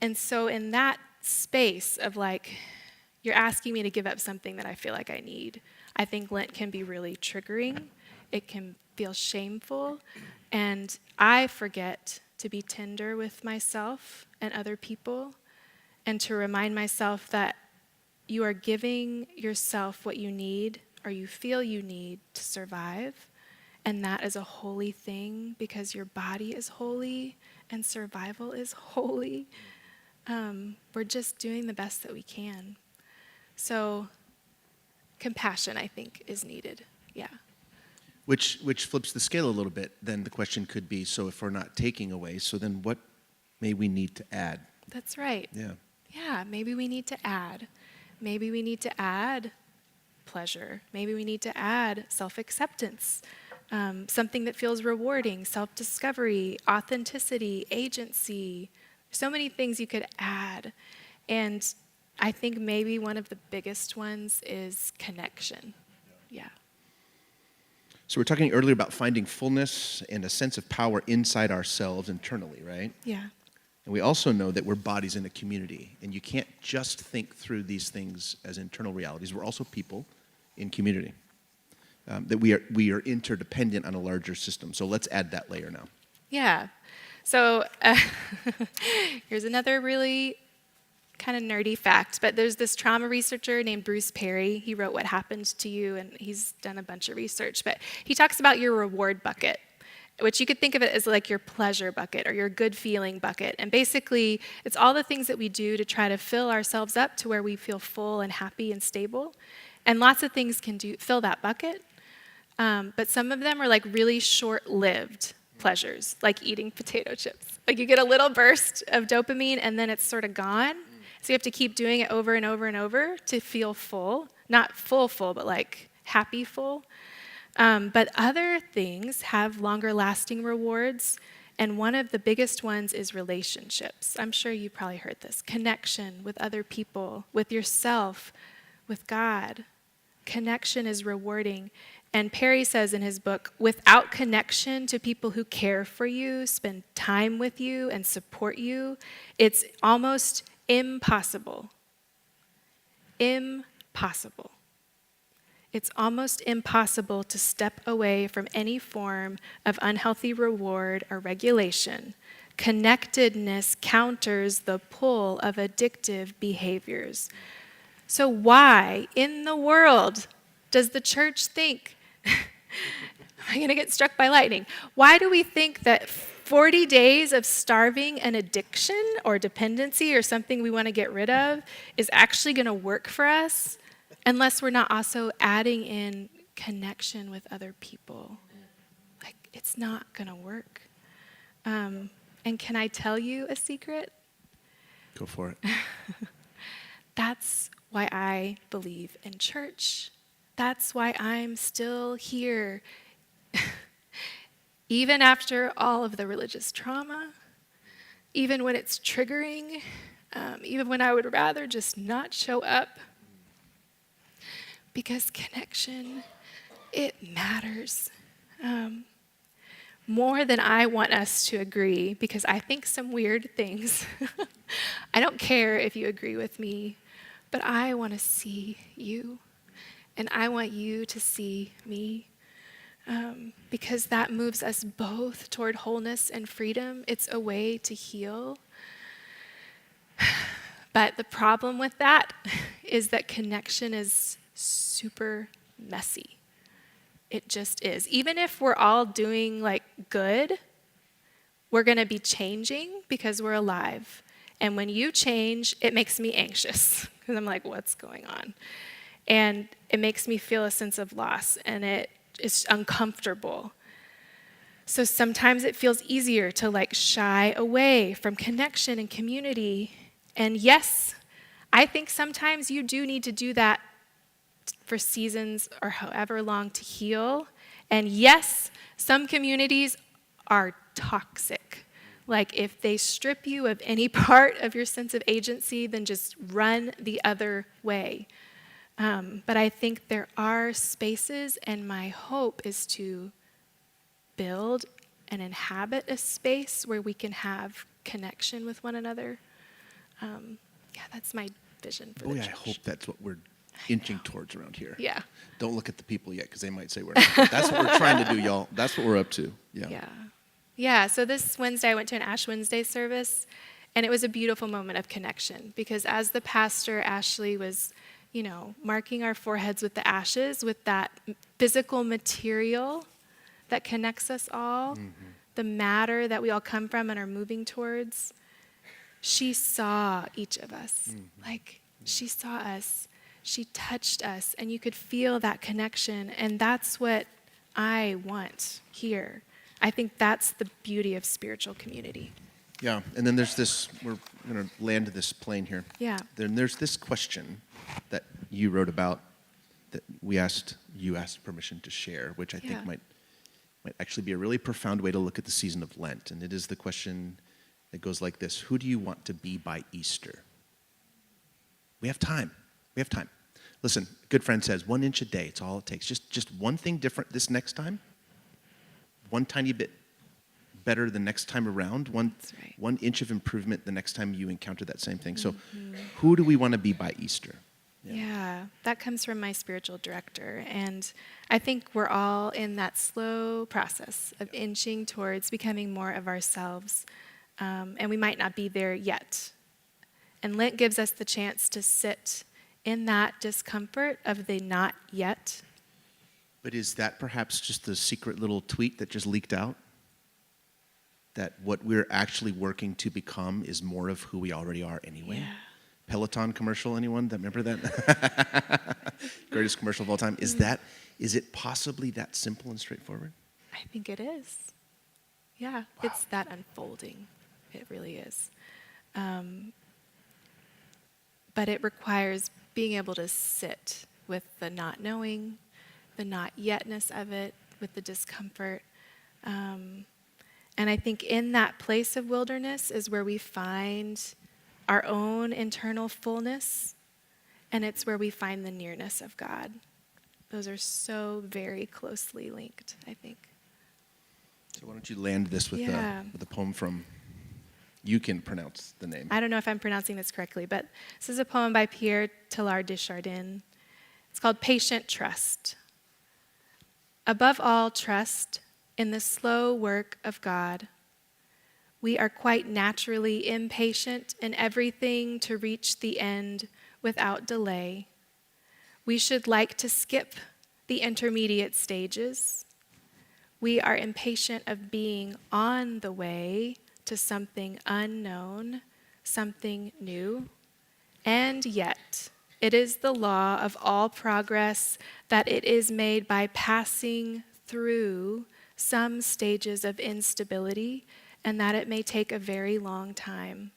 And so in that space of you're asking me to give up something that I feel like I need, I think Lent can be really triggering. It can feel shameful. And I forget to be tender with myself and other people and to remind myself that you are giving yourself what you need or you feel you need to survive. And that is a holy thing because your body is holy and survival is holy. we're just doing the best that we can. So compassion, I think, is needed. Yeah. Which flips the scale a little bit. Then the question could be, so if we're not taking away, so then what may we need to add? That's right. Yeah. Yeah, maybe we need to add. Maybe we need to add pleasure. Maybe we need to add self-acceptance, something that feels rewarding, self-discovery, authenticity, agency. So many things you could add. And I think maybe one of the biggest ones is connection. Yeah. So we're talking earlier about finding fullness and a sense of power inside ourselves internally, right? Yeah. And we also know that we're bodies in a community, and you can't just think through these things as internal realities. We're also people in community. That we are interdependent on a larger system. So let's add that layer now. Yeah. So here's another really kind of nerdy fact, but there's this trauma researcher named Bruce Perry. He wrote What Happened to You, and he's done a bunch of research. But he talks about your reward bucket, which you could think of it as like your pleasure bucket or your good feeling bucket. And basically, it's all the things that we do to try to fill ourselves up to where we feel full and happy and stable. And lots of things can fill that bucket. But some of them are like really short-lived pleasures, like eating potato chips. Like you get a little burst of dopamine and then it's sort of gone. So you have to keep doing it over and over and over to feel full. Not full, but like happy full. But other things have longer lasting rewards, and one of the biggest ones is relationships. I'm sure you probably heard this. Connection with other people, with yourself, with God. Connection is rewarding. And Perry says in his book, without connection to people who care for you, spend time with you, and support you, it's almost impossible. Impossible. It's almost impossible to step away from any form of unhealthy reward or regulation. Connectedness counters the pull of addictive behaviors. So why in the world does the church think, am I going to get struck by lightning? Why do we think that 40 days of starving an addiction or dependency or something we want to get rid of is actually going to work for us? Unless we're not also adding in connection with other people. Like, it's not going to work. And can I tell you a secret? Go for it. That's why I believe in church. That's why I'm still here. Even after all of the religious trauma, even when it's triggering, even when I would rather just not show up. Because connection, it matters. More than I want us to agree, because I think some weird things. I don't care if you agree with me, but I want to see you, and I want you to see me, because that moves us both toward wholeness and freedom. It's a way to heal. But the problem with that is that connection is super messy. It just is. Even if we're all doing like good, we're going to be changing because we're alive. And when you change, it makes me anxious because I'm like, what's going on? And it makes me feel a sense of loss, and it is uncomfortable. So sometimes it feels easier to like shy away from connection and community. And yes, I think sometimes you do need to do that for seasons or however long to heal. And yes, some communities are toxic. Like if they strip you of any part of your sense of agency, then just run the other way. But I think there are spaces, and my hope is to build and inhabit a space where we can have connection with one another. Yeah, that's my vision for the church. I hope that's what we're inching towards around here. Yeah. Don't look at the people yet, because they might say we're not. That's what we're trying to do, y'all. That's what we're up to. Yeah. Yeah, so this Wednesday I went to an Ash Wednesday service, and it was a beautiful moment of connection, because as the pastor, Ashley, was, marking our foreheads with the ashes, with that physical material that connects us all, the matter that we all come from and are moving towards, she saw each of us. Like, she saw us. She touched us, and you could feel that connection. And that's what I want here. I think that's the beauty of spiritual community. Yeah, and then there's this, we're going to land this plane here. Yeah. Then there's this question that you wrote about that you asked permission to share, which I think might actually be a really profound way to look at the season of Lent. And it is the question that goes like this: who do you want to be by Easter? We have time. We have time. Listen, a good friend says 1 inch a day, it's all it takes. Just one thing different this next time, one tiny bit better the next time around, one inch of improvement the next time you encounter that same thing. So who do we want to be by Easter? Yeah, that comes from my spiritual director. And I think we're all in that slow process of inching towards becoming more of ourselves. And we might not be there yet. And Lent gives us the chance to sit in that discomfort of the not yet. But is that perhaps just the secret little tweet that just leaked out? That what we're actually working to become is more of who we already are anyway? Yeah. Peloton commercial, anyone that remember that? Greatest commercial of all time. Is it possibly that simple and straightforward? I think it is. Yeah, it's that unfolding. It really is. But it requires being able to sit with the not knowing, the not yetness of it, with the discomfort. And I think in that place of wilderness is where we find our own internal fullness, and it's where we find the nearness of God. Those are so very closely linked, I think. So why don't you land this with a poem from, you can pronounce the name. I don't know if I'm pronouncing this correctly, but this is a poem by Pierre Teilhard de Chardin. It's called Patient Trust. Above all, trust in the slow work of God. We are quite naturally impatient in everything to reach the end without delay. We should like to skip the intermediate stages. We are impatient of being on the way to something unknown, something new. And yet, it is the law of all progress that it is made by passing through some stages of instability, and that it may take a very long time.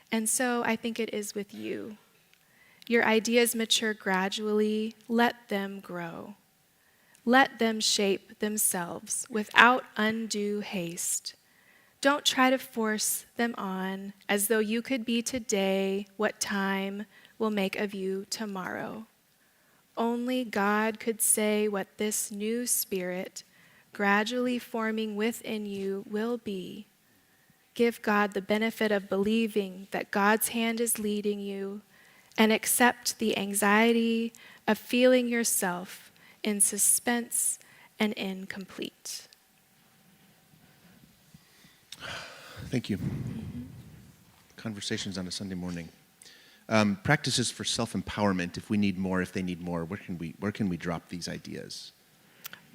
And so I think it is with you. Your ideas mature gradually. Let them grow. Let them shape themselves without undue haste. Don't try to force them on as though you could be today what time will make of you tomorrow. Only God could say what this new spirit, gradually forming within you, will be. Give God the benefit of believing that God's hand is leading you, and accept the anxiety of feeling yourself in suspense and incomplete. Thank you. Conversations on a Sunday morning. Practices for self-empowerment. If we need more, if they need more, where can we drop these ideas?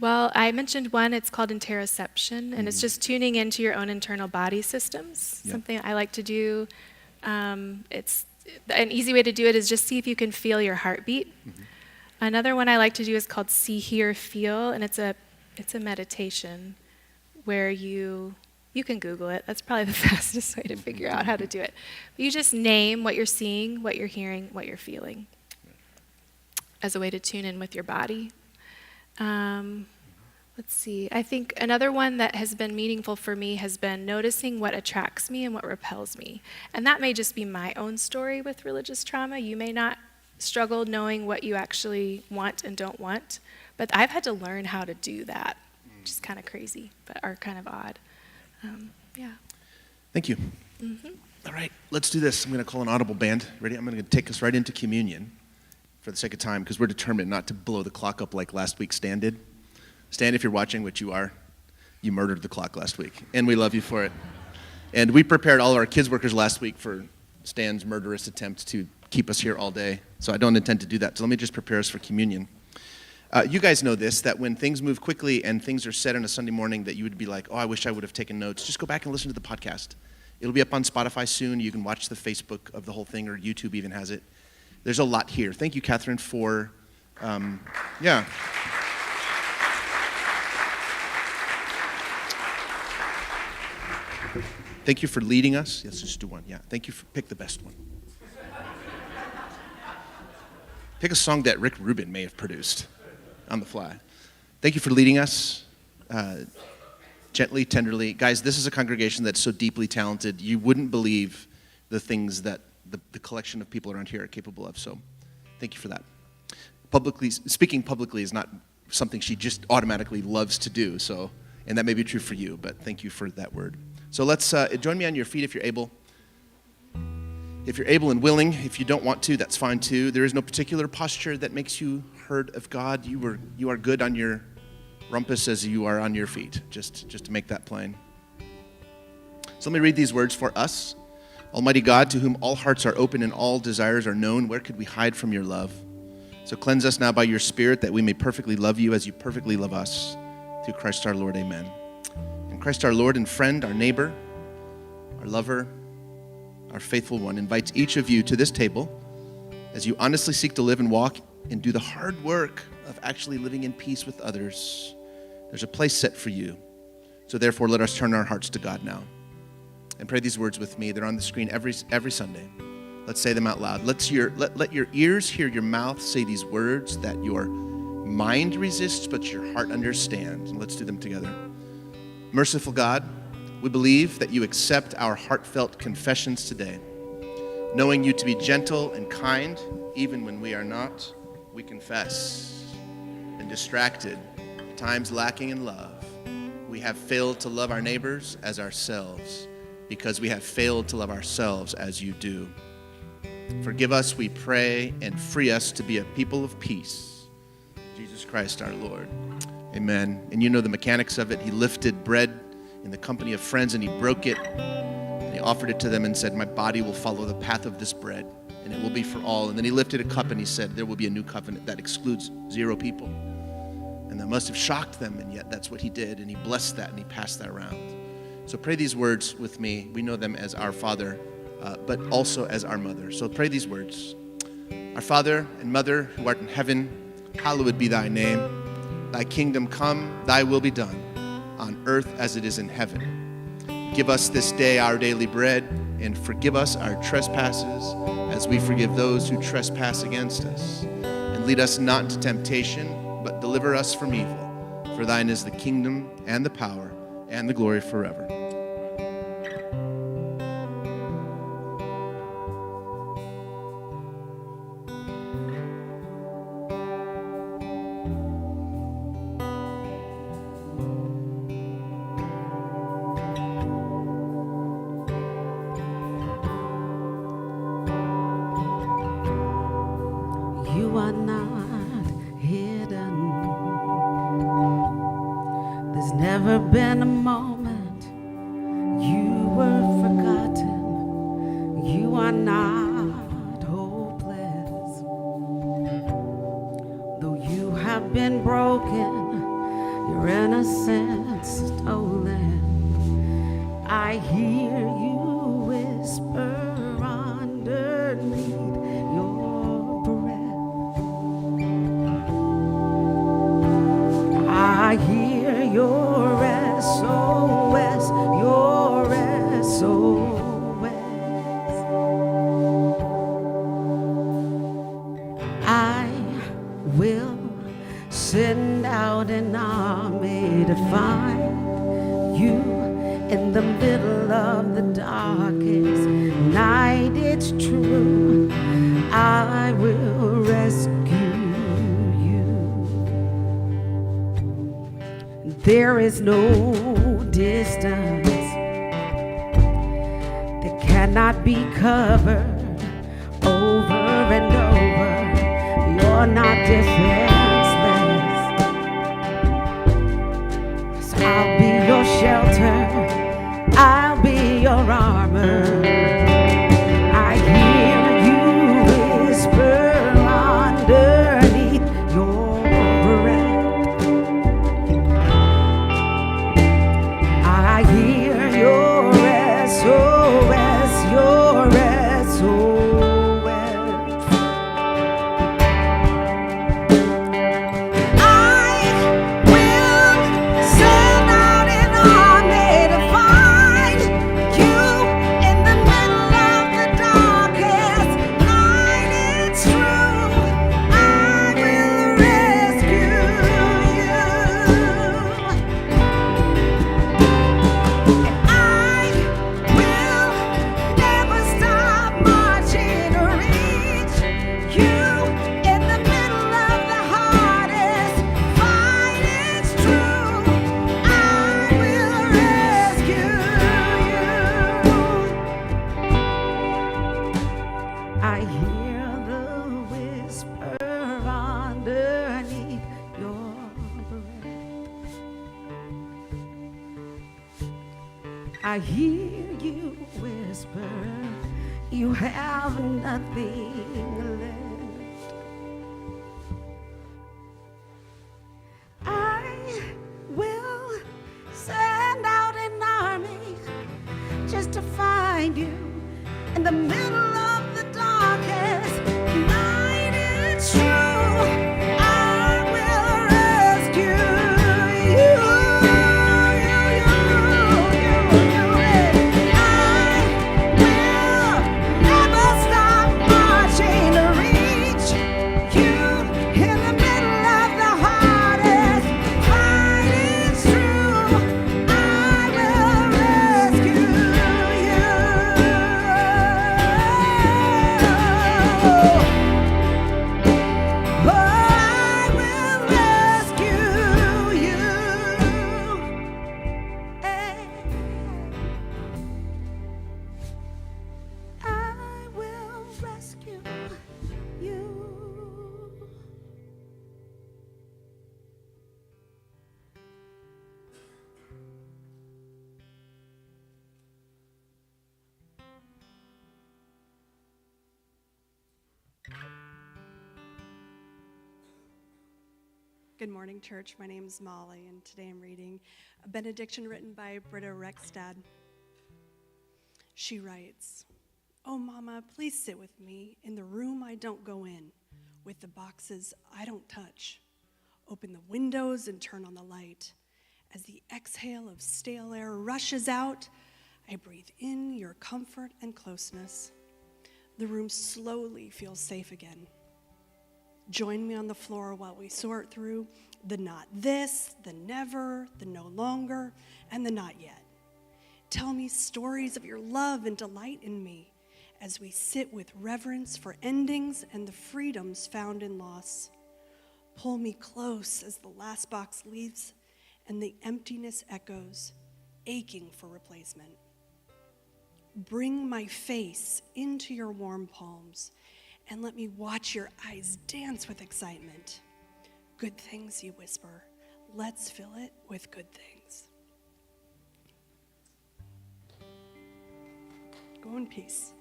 Well, I mentioned one, it's called interoception, and it's just tuning into your own internal body systems, something I like to do. It's an easy way to do it is just see if you can feel your heartbeat. Another one I like to do is called See, Hear, Feel, and it's a meditation where you can Google it. That's probably the fastest way to figure out how to do it. You just name what you're seeing, what you're hearing, what you're feeling as a way to tune in with your body. Let's see. I think another one that has been meaningful for me has been noticing what attracts me and what repels me. And that may just be my own story with religious trauma. You may not struggle knowing what you actually want and don't want, but I've had to learn how to do that, which is kind of crazy, but are kind of odd. Thank you. All right, let's do this. I'm going to call an audible band. Ready? I'm going to take us right into communion for the sake of time, because we're determined not to blow the clock up like last week Stan did. Stan, if you're watching, which you are, you murdered the clock last week, and we love you for it. And we prepared all of our kids workers last week for Stan's murderous attempt to keep us here all day, so I don't intend to do that. So let me just prepare us for communion. You guys know this, that when things move quickly and things are said on a Sunday morning that you would be like, oh, I wish I would have taken notes, just go back and listen to the podcast. It'll be up on Spotify soon. You can watch the Facebook of the whole thing, or YouTube even has it. There's a lot here. Thank you, Catherine, for, yeah. Thank you for leading us. Let's just do one. Yeah. Thank you for, pick the best one. Pick a song that Rick Rubin may have produced on the fly. Thank you for leading us gently, tenderly. Guys, this is a congregation that's so deeply talented. You wouldn't believe the things that the collection of people around here are capable of. So thank you for that. Speaking publicly is not something she just automatically loves to do. So, and that may be true for you, but thank you for that word. So let's join me on your feet if you're able. If you're able and willing. If you don't want to, that's fine too. There is no particular posture that makes you heard of God. You are good on your rumpus as you are on your feet, just to make that plain. So let me read these words for us. Almighty God, to whom all hearts are open and all desires are known, where could we hide from your love? So cleanse us now by your Spirit, that we may perfectly love you as you perfectly love us. Through Christ our Lord, amen. And Christ our Lord and friend, our neighbor, our lover, our faithful one, invites each of you to this table as you honestly seek to live and walk and do the hard work of actually living in peace with others. There's a place set for you. So therefore, let us turn our hearts to God now. And pray these words with me. They're on the screen every Sunday. Let's say them out loud. Let your ears hear your mouth say these words that your mind resists, but your heart understands. And let's do them together. Merciful God, we believe that you accept our heartfelt confessions today. Knowing you to be gentle and kind, even when we are not, we confess. And distracted, at times lacking in love, we have failed to love our neighbors as ourselves, because we have failed to love ourselves as you do. Forgive us, we pray, and free us to be a people of peace. Jesus Christ our Lord. Amen. And you know the mechanics of it. He lifted bread in the company of friends, and he broke it, and he offered it to them and said, my body will follow the path of this bread, and it will be for all. And then he lifted a cup and he said, there will be a new covenant that excludes 0 people. And that must have shocked them, and yet that's what he did, and he blessed that, and he passed that around. So pray these words with me. We know them as our Father, but also as our Mother. So pray these words. Our Father and Mother, who art in heaven, hallowed be thy name. Thy kingdom come, thy will be done, on earth as it is in heaven. Give us this day our daily bread, and forgive us our trespasses, as we forgive those who trespass against us. And lead us not into temptation, but deliver us from evil. For thine is the kingdom, and the power, and the glory forever. You are not hidden. There's never been a moment you were forgotten. You are not hopeless. Though you have been broken, your innocence stolen, I hear you whisper underneath your breath. I hear your SOS, your SOS. I will send out an army to find you in the middle of the darkest night. It's true, I will rescue you. There is no distance that cannot be covered over and over. You're not defenseless. So I'll be your shelter, I'll be your armor. I hear you whisper underneath your breath. I hear your SOS. whisper underneath your breath. I hear you whisper, you have nothing left. I will send out an army just to find you in the middle of the darkest night. It's true, I will rescue you. I will never stop marching to reach you in the middle of the hardest fight. It's true, I will rescue you. Oh, I will rescue you. I will rescue you. Good morning, church. My name is Molly, and today I'm reading a benediction written by Britta Rexstad. She writes, "Oh, Mama, please sit with me in the room I don't go in, with the boxes I don't touch. Open the windows and turn on the light. As the exhale of stale air rushes out, I breathe in your comfort and closeness. The room slowly feels safe again. Join me on the floor while we sort through the not this, the never, the no longer, and the not yet. Tell me stories of your love and delight in me as we sit with reverence for endings and the freedoms found in loss. Pull me close as the last box leaves and the emptiness echoes, aching for replacement. Bring my face into your warm palms and let me watch your eyes dance with excitement. Good things, you whisper. Let's fill it with good things." Go in peace.